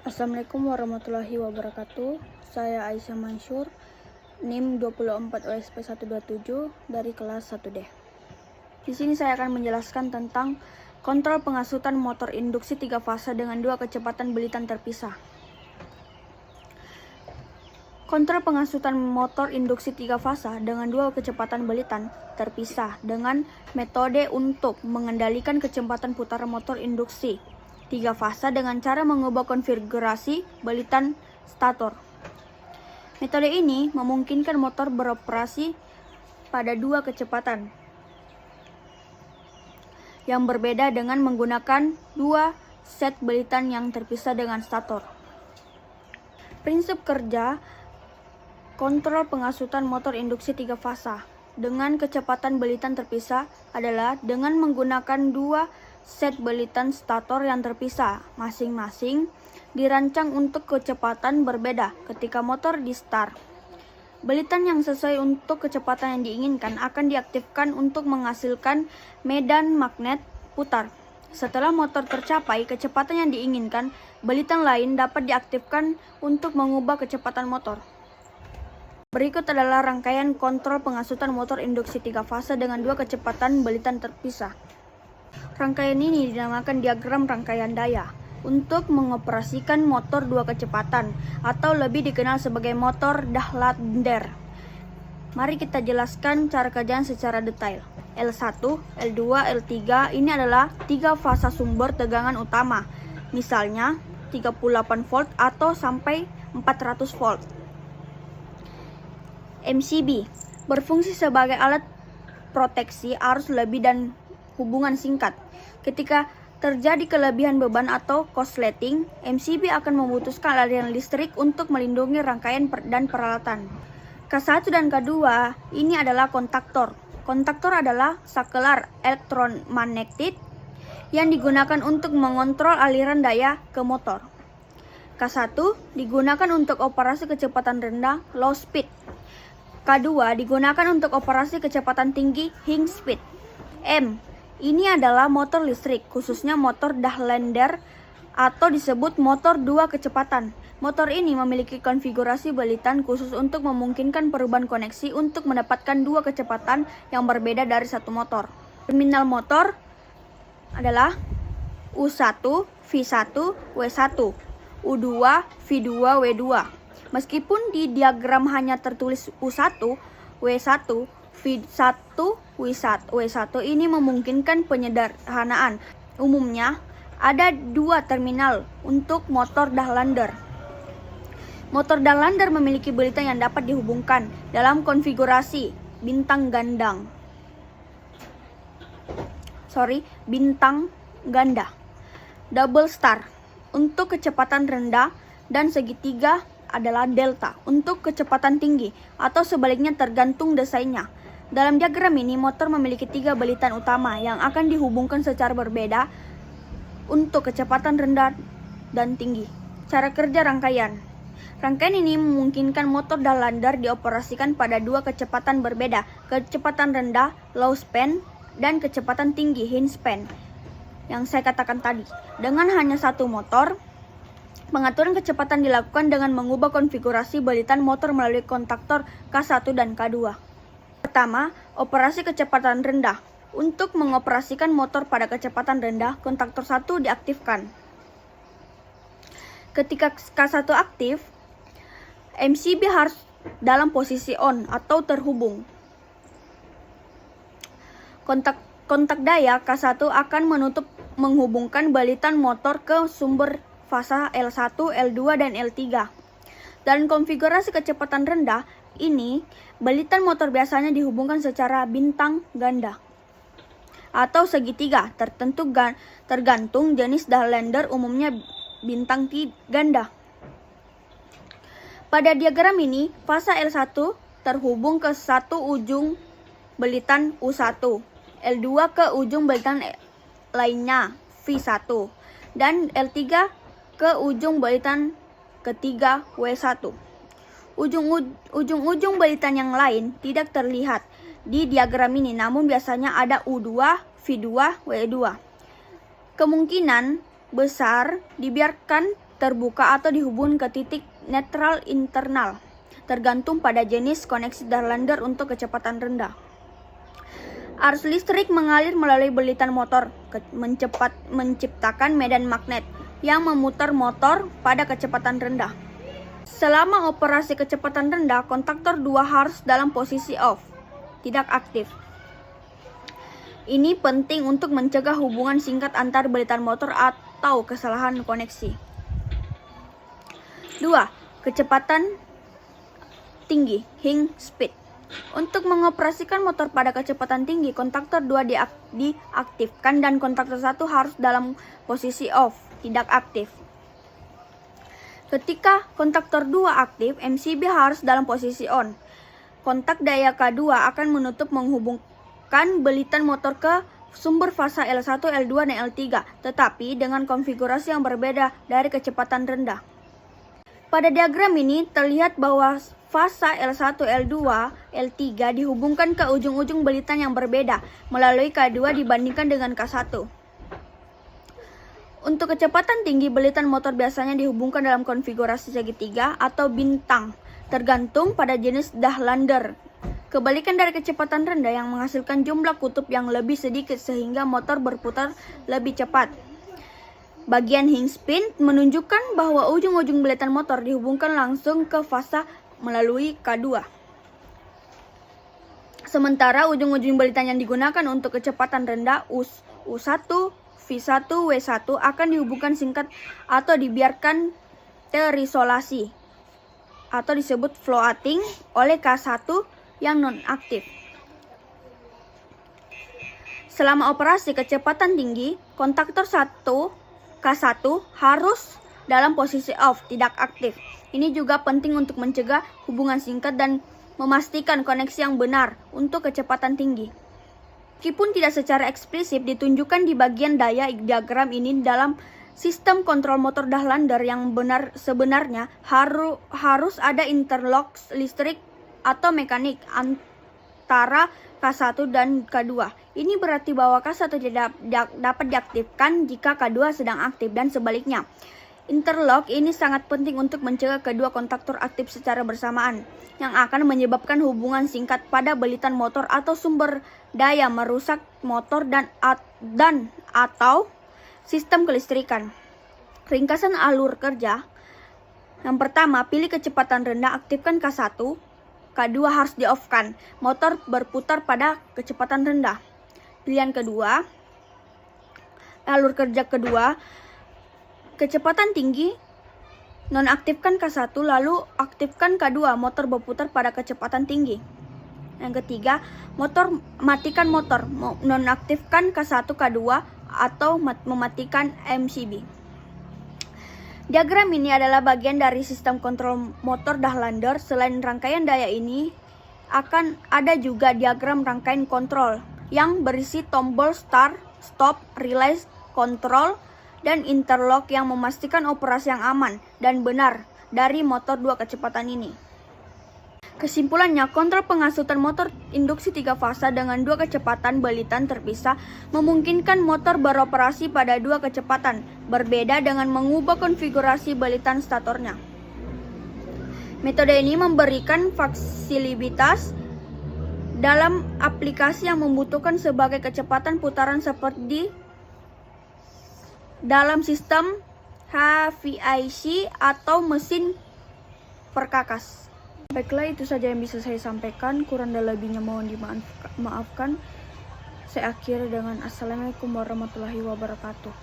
Assalamualaikum warahmatullahi wabarakatuh. Saya Aisyah Mansur, NIM 24 OSP 127 dari kelas 1D. Di sini saya akan menjelaskan tentang kontrol pengasutan motor induksi 3 fase dengan 2 kecepatan belitan terpisah. Kontrol pengasutan motor induksi 3 fase dengan 2 kecepatan belitan terpisah dengan metode untuk mengendalikan kecepatan putaran motor induksi 3 fase dengan cara mengubah konfigurasi belitan stator. Metode ini memungkinkan motor beroperasi pada 2 kecepatan yang berbeda dengan menggunakan 2 set belitan yang terpisah dengan stator. Prinsip kerja kontrol pengasutan motor induksi 3 fase dengan kecepatan belitan terpisah adalah dengan menggunakan 2 set belitan stator yang terpisah, masing-masing dirancang untuk kecepatan berbeda ketika motor di start. Belitan yang sesuai untuk kecepatan yang diinginkan akan diaktifkan untuk menghasilkan medan magnet putar. Setelah motor tercapai kecepatan yang diinginkan, belitan lain dapat diaktifkan untuk mengubah kecepatan motor. Berikut adalah rangkaian kontrol pengasutan motor induksi 3 fase dengan 2 kecepatan belitan terpisah. Rangkaian ini dinamakan diagram rangkaian daya untuk mengoperasikan motor 2 kecepatan atau lebih dikenal sebagai motor Dahlander. Mari kita jelaskan cara kerjaan secara detail. L1, L2, L3 ini adalah 3 fasa sumber tegangan utama, misalnya 38 volt atau sampai 400 volt. MCB berfungsi sebagai alat proteksi arus lebih dan hubungan singkat. Ketika terjadi kelebihan beban atau korsleting, MCB akan memutuskan aliran listrik untuk melindungi rangkaian dan peralatan. K1 dan K2 ini adalah kontaktor. Kontaktor adalah sakelar elektromagnetik yang digunakan untuk mengontrol aliran daya ke motor. K1 digunakan untuk operasi kecepatan rendah low speed. K2 digunakan untuk operasi kecepatan tinggi high speed. M ini adalah motor listrik, khususnya motor Dahlander atau disebut motor 2 kecepatan. Motor ini memiliki konfigurasi belitan khusus untuk memungkinkan perubahan koneksi untuk mendapatkan 2 kecepatan yang berbeda dari satu motor. Terminal motor adalah U1, V1, W1, U2, V2, W2. Meskipun di diagram hanya tertulis U1, W1, V1, W1 ini memungkinkan penyederhanaan. Umumnya ada 2 terminal untuk motor Dahlander. Motor Dahlander memiliki belitan yang dapat dihubungkan dalam konfigurasi bintang ganda. Double star untuk kecepatan rendah dan segitiga adalah delta untuk kecepatan tinggi atau sebaliknya tergantung desainnya. Dalam diagram ini motor memiliki 3 belitan utama yang akan dihubungkan secara berbeda untuk kecepatan rendah dan tinggi. Cara kerja rangkaian. Rangkaian ini memungkinkan motor Dahlander dioperasikan pada 2 kecepatan berbeda, kecepatan rendah low span dan kecepatan tinggi high span yang saya katakan tadi. Dengan hanya satu motor, pengaturan kecepatan dilakukan dengan mengubah konfigurasi belitan motor melalui kontaktor K1 dan K2. Pertama, operasi kecepatan rendah. Untuk mengoperasikan motor pada kecepatan rendah, kontaktor 1 diaktifkan. Ketika K1 aktif, MCB harus dalam posisi on atau terhubung. Kontak daya K1 akan menghubungkan belitan motor ke sumber fasa L1, L2, dan L3. Dan konfigurasi kecepatan rendah ini, belitan motor biasanya dihubungkan secara bintang ganda atau segitiga, tergantung jenis Dahlander, umumnya bintang ganda. Pada diagram ini, fasa L1 terhubung ke satu ujung belitan U1, L2 ke ujung belitan lainnya V1, dan L3 ke ujung belitan ketiga W1. Ujung-ujung belitan yang lain tidak terlihat di diagram ini, namun biasanya ada U2, V2, W2. Kemungkinan besar dibiarkan terbuka atau dihubungkan ke titik netral internal, tergantung pada jenis koneksi Darlander untuk kecepatan rendah. Arus listrik mengalir melalui belitan motor, menciptakan medan magnet yang memutar motor pada kecepatan rendah. Selama operasi kecepatan rendah, kontaktor 2 harus dalam posisi off, tidak aktif. Ini penting untuk mencegah hubungan singkat antar belitan motor atau kesalahan koneksi. 2. Kecepatan tinggi, high speed. Untuk mengoperasikan motor pada kecepatan tinggi, kontaktor 2 diaktifkan dan kontaktor 1 harus dalam posisi off, tidak aktif. Ketika kontaktor 2 aktif, MCB harus dalam posisi on. Kontak daya K2 akan menghubungkan belitan motor ke sumber fasa L1, L2, dan L3, tetapi dengan konfigurasi yang berbeda dari kecepatan rendah. Pada diagram ini terlihat bahwa fasa L1, L2, L3 dihubungkan ke ujung-ujung belitan yang berbeda melalui K2 dibandingkan dengan K1. Untuk kecepatan tinggi, belitan motor biasanya dihubungkan dalam konfigurasi segitiga atau bintang, tergantung pada jenis Darlander. Kebalikan dari kecepatan rendah yang menghasilkan jumlah kutub yang lebih sedikit sehingga motor berputar lebih cepat. Bagian high speed menunjukkan bahwa ujung-ujung belitan motor dihubungkan langsung ke fasa melalui K2. Sementara ujung-ujung belitan yang digunakan untuk kecepatan rendah U1, V1, W1 akan dihubungkan singkat atau dibiarkan terisolasi atau disebut floating oleh K1 yang non-aktif. Selama operasi kecepatan tinggi, kontaktor K1 harus dalam posisi off, tidak aktif. Ini juga penting untuk mencegah hubungan singkat dan memastikan koneksi yang benar untuk kecepatan tinggi. Meskipun tidak secara eksplisit ditunjukkan di bagian daya diagram ini, dalam sistem kontrol motor Darlander yang sebenarnya harus ada interlock listrik atau mekanik antara K1 dan K2. Ini berarti bahwa K1 tidak dapat diaktifkan jika K2 sedang aktif dan sebaliknya. Interlock ini sangat penting untuk mencegah kedua kontaktor aktif secara bersamaan, yang akan menyebabkan hubungan singkat pada belitan motor atau sumber daya, merusak motor dan atau sistem kelistrikan. Ringkasan alur kerja. Yang pertama, pilih kecepatan rendah, aktifkan K1. K2 harus di-off-kan. Motor berputar pada kecepatan rendah. Pilihan kedua, alur kerja kedua, kecepatan tinggi, nonaktifkan K1 lalu aktifkan K2, motor berputar pada kecepatan tinggi. Yang ketiga, matikan motor, nonaktifkan K1, K2 atau mematikan MCB. Diagram ini adalah bagian dari sistem kontrol motor Darlander. Selain rangkaian daya ini, akan ada juga diagram rangkaian kontrol yang berisi tombol start, stop, relay, control, dan interlock yang memastikan operasi yang aman dan benar dari motor 2 kecepatan ini. Kesimpulannya, kontrol pengasutan motor induksi 3 fasa dengan 2 kecepatan belitan terpisah memungkinkan motor beroperasi pada 2 kecepatan berbeda dengan mengubah konfigurasi belitan statornya. Metode ini memberikan fleksibilitas dalam aplikasi yang membutuhkan sebagai kecepatan putaran seperti dalam sistem HVAC atau mesin perkakas. Baiklah, itu saja yang bisa saya sampaikan. Kurang dan lebihnya mohon dimaafkan. Saya akhiri dengan Assalamualaikum warahmatullahi wabarakatuh.